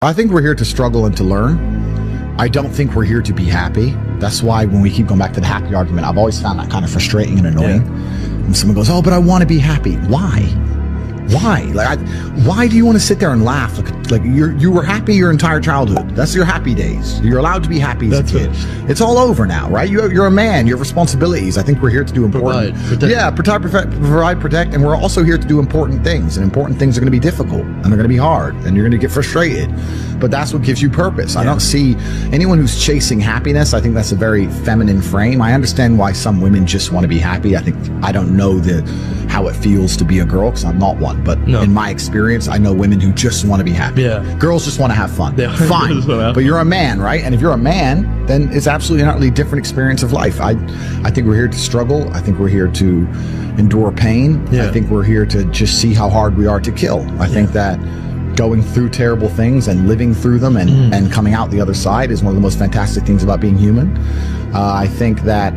I think we're here to struggle and to learn. I don't think we're here to be happy. That's why when we keep going back to the happy argument, I've always found that kind of frustrating and annoying. When someone goes, oh, but I want to be happy. Why? Why do you want to sit there and laugh? Like you were happy your entire childhood. That's your happy days. You're allowed to be happy as a kid. It's all over now, right? You're a man. You have responsibilities. I think we're here to do important. Provide, protect, and we're also here to do important things. And important things are going to be difficult, and they're going to be hard, and you're going to get frustrated. But that's what gives you purpose. I don't see anyone who's chasing happiness. I think that's a very feminine frame. I understand why some women just want to be happy. I don't know how it feels to be a girl because I'm not one. But in my experience, I know women who just want to be happy. Girls just want to have fun. Fine. But you're a man, right? And if you're a man, then it's absolutely an utterly different experience of life. I think we're here to struggle. I think we're here to endure pain. I think we're here to just see how hard we are to kill. I think that going through terrible things and living through them and coming out the other side is one of the most fantastic things about being human. I think that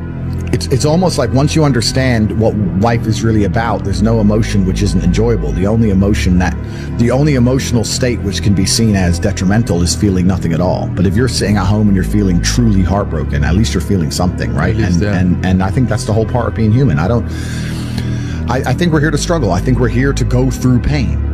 it's almost like once you understand what life is really about, there's no emotion which isn't enjoyable. The only emotional state which can be seen as detrimental is feeling nothing at all. But if you're sitting at home and you're feeling truly heartbroken, at least you're feeling something, right? And I think that's the whole part of being human. I think we're here to struggle. I think we're here to go through pain.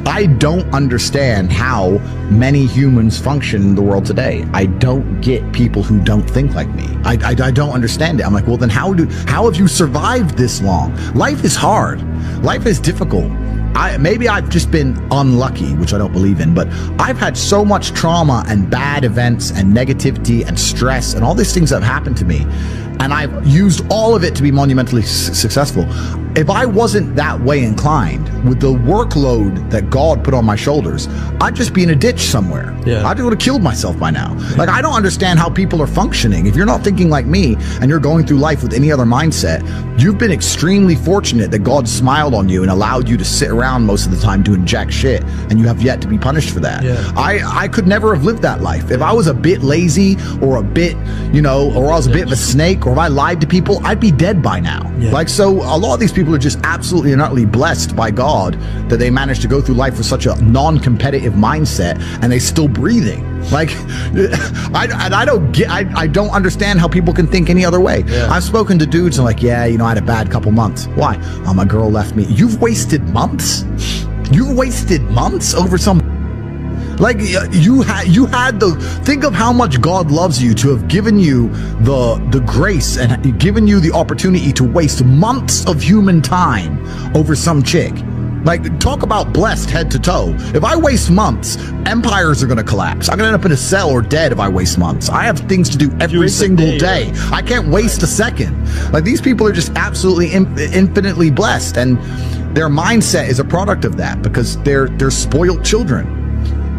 I don't understand how many humans function in the world today. I don't get people who don't think like me. I don't understand it. I'm like, well, then how have you survived this long? Life is hard. Life is difficult. Maybe I've just been unlucky, which I don't believe in, but I've had so much trauma and bad events and negativity and stress and all these things that have happened to me, and I've used all of it to be monumentally successful. If I wasn't that way inclined, with the workload that God put on my shoulders, I'd just be in a ditch somewhere. I'd would have killed myself by now. Like, I don't understand how people are functioning. If you're not thinking like me and you're going through life with any other mindset, you've been extremely fortunate that God smiled on you and allowed you to sit around most of the time doing jack shit, and you have yet to be punished for that. I could never have lived that life. If I was a bit lazy or a bit, or I was a bit of a snake, or if I lied to people, I'd be dead by now. So a lot of these people are just absolutely and utterly blessed by God that they managed to go through life with such a non-competitive mindset and they still breathing. Like, I don't understand how people can think any other way. I've spoken to dudes and like, I had a bad couple months. Why? Oh, my girl left me. You've wasted months? You've wasted months over some... Like, you had think of how much God loves you to have given you the grace and given you the opportunity to waste months of human time over some chick. Like, talk about blessed head to toe. If I waste months, empires are going to collapse. I'm going to end up in a cell or dead if I waste months. I have things to do every single day. I can't waste a second. Like, these people are just absolutely infinitely blessed, and their mindset is a product of that because they're spoiled children.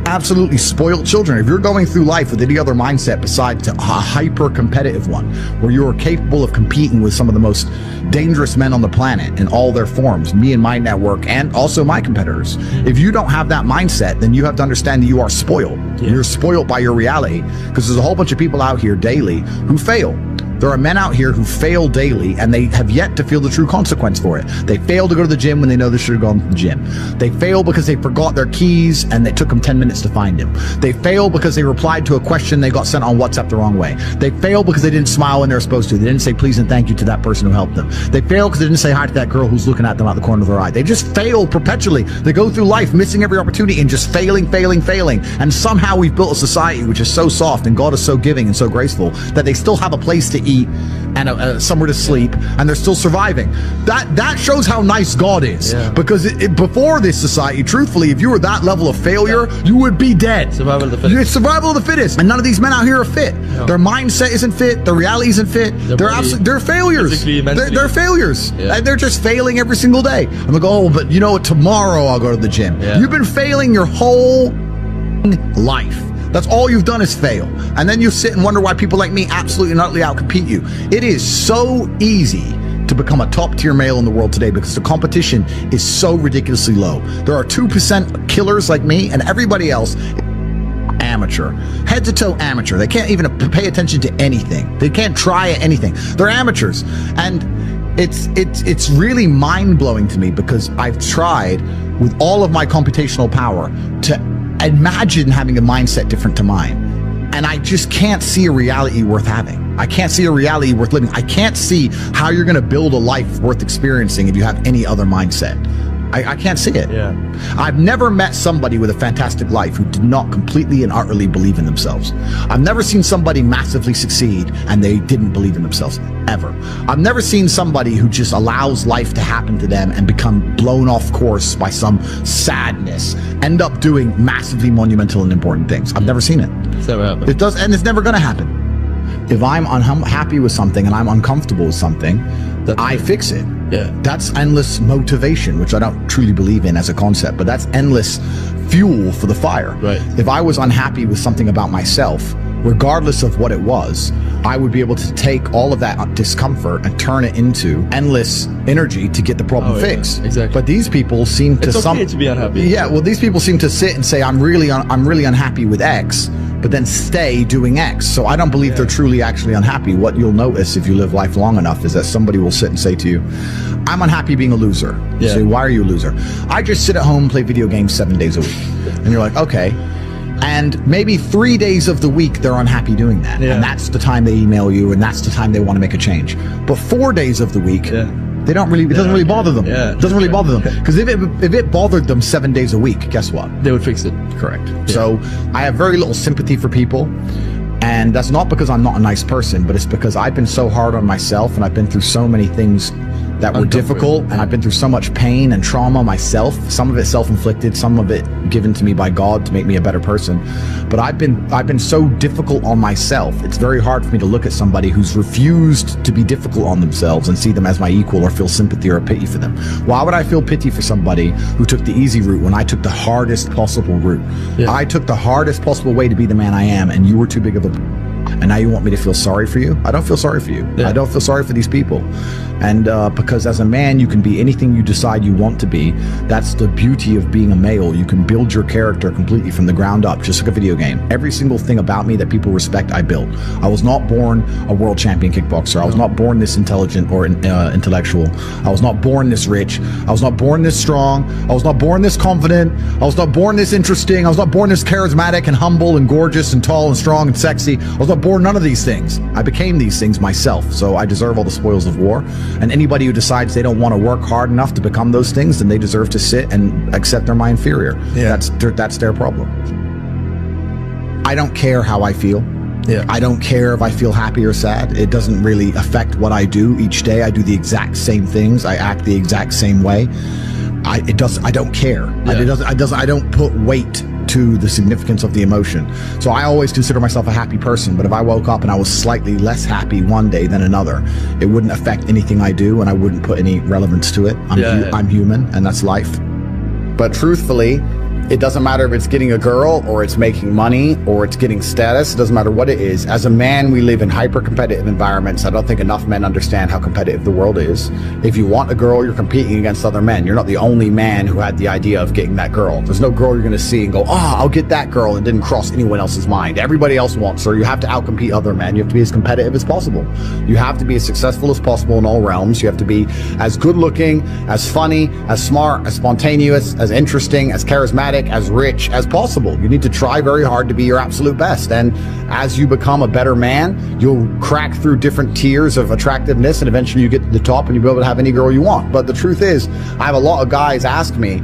Absolutely spoiled children. If you're going through life with any other mindset besides a hyper-competitive one, where you are capable of competing with some of the most dangerous men on the planet in all their forms, me and my network, and also my competitors, if you don't have that mindset, then you have to understand that you are spoiled. You're spoiled by your reality, because there's a whole bunch of people out here daily who fail. There are men out here who fail daily, and they have yet to feel the true consequence for it. They fail to go to the gym when they know they should have gone to the gym. They fail because they forgot their keys and it took them 10 minutes to find them. They fail because they replied to a question they got sent on WhatsApp the wrong way. They fail because they didn't smile when they were supposed to. They didn't say please and thank you to that person who helped them. They fail because they didn't say hi to that girl who's looking at them out the corner of their eye. They just fail perpetually. They go through life missing every opportunity and just failing. And somehow we've built a society which is so soft and God is so giving and so graceful that they still have a place to eat and somewhere to sleep, and they're still surviving. That shows how nice God is. Because before this society, truthfully, if you were that level of failure, you would be dead. Survival of the fittest. It's survival of the fittest. And none of these men out here are fit. Their mindset isn't fit. Their reality isn't fit. They're failures. They're failures. And they're just failing every single day. I'm like, oh, but tomorrow I'll go to the gym. You've been failing your whole life. That's all you've done is fail. And then you sit and wonder why people like me absolutely and utterly outcompete you. It is so easy to become a top tier male in the world today because the competition is so ridiculously low. There are 2% killers like me, and everybody else amateur, head to toe amateur. They can't even pay attention to anything. They can't try at anything. They're amateurs. And it's really mind blowing to me because I've tried with all of my computational power to imagine having a mindset different to mine. And I just can't see a reality worth having. I can't see a reality worth living. I can't see how you're going to build a life worth experiencing if you have any other mindset. I can't see it. Yeah. I've never met somebody with a fantastic life who did not completely and utterly believe in themselves. I've never seen somebody massively succeed and they didn't believe in themselves, ever. I've never seen somebody who just allows life to happen to them and become blown off course by some sadness, end up doing massively monumental and important things. I've never seen it. It's never happened. It does, and it's never going to happen. If I'm unhappy with something and I'm uncomfortable with something, I fix it. Yeah. That's endless motivation, which I don't truly believe in as a concept, but that's endless fuel for the fire. Right. If I was unhappy with something about myself, regardless of what it was, I would be able to take all of that discomfort and turn it into endless energy to get the problem fixed. Exactly. But these people seem to it's okay to be unhappy. Yeah, well, these people seem to sit and say, I'm really unhappy with X, but then stay doing X. So I don't believe they're truly actually unhappy. What you'll notice if you live life long enough is that somebody will sit and say to you, I'm unhappy being a loser. You say, why are you a loser? I just sit at home and play video games 7 days a week. And you're like, okay. And maybe 3 days of the week they're unhappy doing that. And that's the time they email you, and that's the time they want to make a change. But 4 days of the week, they don't really, it doesn't really bother them. It doesn't really bother them. Because if it bothered them 7 days a week, guess what? They would fix it. Correct. So I have very little sympathy for people. And that's not because I'm not a nice person, but it's because I've been so hard on myself and I've been through so many things that were difficult, and I've been through so much pain and trauma myself, some of it self-inflicted, some of it given to me by God to make me a better person. But I've been so difficult on myself. It's very hard for me to look at somebody who's refused to be difficult on themselves and see them as my equal or feel sympathy or pity for them. Why would I feel pity for somebody who took the easy route when I took the hardest possible route? I took the hardest possible way to be the man I am, and you were too big of a... And now you want me to feel sorry for you? I don't feel sorry for you. I don't feel sorry for these people. And because as a man, you can be anything you decide you want to be. That's the beauty of being a male. You can build your character completely from the ground up, just like a video game. Every single thing about me that people respect, I built. I was not born a world champion kickboxer. I was not born this intelligent or intellectual. I was not born this rich. I was not born this strong. I was not born this confident. I was not born this interesting. I was not born this charismatic and humble and gorgeous and tall and strong and sexy. I was not born none of these things. I became these things myself. So I deserve all the spoils of war. And anybody who decides they don't want to work hard enough to become those things, then they deserve to sit and accept they're my inferior. That's their problem. I don't care how I feel. I don't care if I feel happy or sad. It doesn't really affect what I do each day. I do the exact same things. I act the exact same way. I don't care. I don't put weight to the significance of the emotion. So I always consider myself a happy person, but if I woke up and I was slightly less happy one day than another, it wouldn't affect anything I do, and I wouldn't put any relevance to it. I'm human, and that's life. But truthfully, it doesn't matter if it's getting a girl or it's making money or it's getting status. It doesn't matter what it is. As a man, we live in hyper-competitive environments. I don't think enough men understand how competitive the world is. If you want a girl, you're competing against other men. You're not the only man who had the idea of getting that girl. There's no girl you're going to see and go, I'll get that girl, and didn't cross anyone else's mind. Everybody else wants her. You have to outcompete other men. You have to be as competitive as possible. You have to be as successful as possible in all realms. You have to be as good-looking, as funny, as smart, as spontaneous, as interesting, as charismatic, as rich as possible. You need to try very hard to be your absolute best. And as you become a better man, you'll crack through different tiers of attractiveness, and eventually you get to the top and you'll be able to have any girl you want. But the truth is, I have a lot of guys ask me,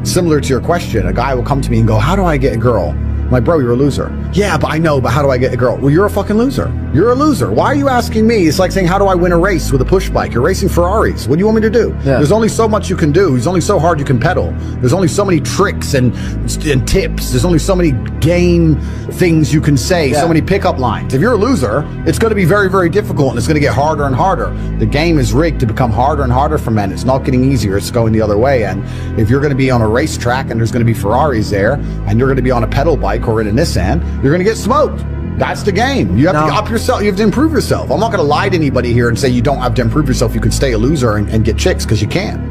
similar to your question, a guy will come to me and go, how do I get a girl? I'm like, bro, you're a loser. Yeah, but I know, but how do I get a girl? Well, you're a fucking loser. You're a loser. Why are you asking me? It's like saying, how do I win a race with a push bike? You're racing Ferraris. What do you want me to do? There's only so much you can do. There's only so hard you can pedal. There's only so many tricks and tips. There's only so many game things you can say, so many pickup lines. If you're a loser, it's going to be very, very difficult, and it's going to get harder and harder. The game is rigged to become harder and harder for men. It's not getting easier. It's going the other way. And if you're going to be on a racetrack and there's going to be Ferraris there, and you're going to be on a pedal bike or in a Nissan, you're going to get smoked. That's the game. You have to up yourself. You have to improve yourself. I'm not going to lie to anybody here and say you don't have to improve yourself. You can stay a loser and get chicks, because you can.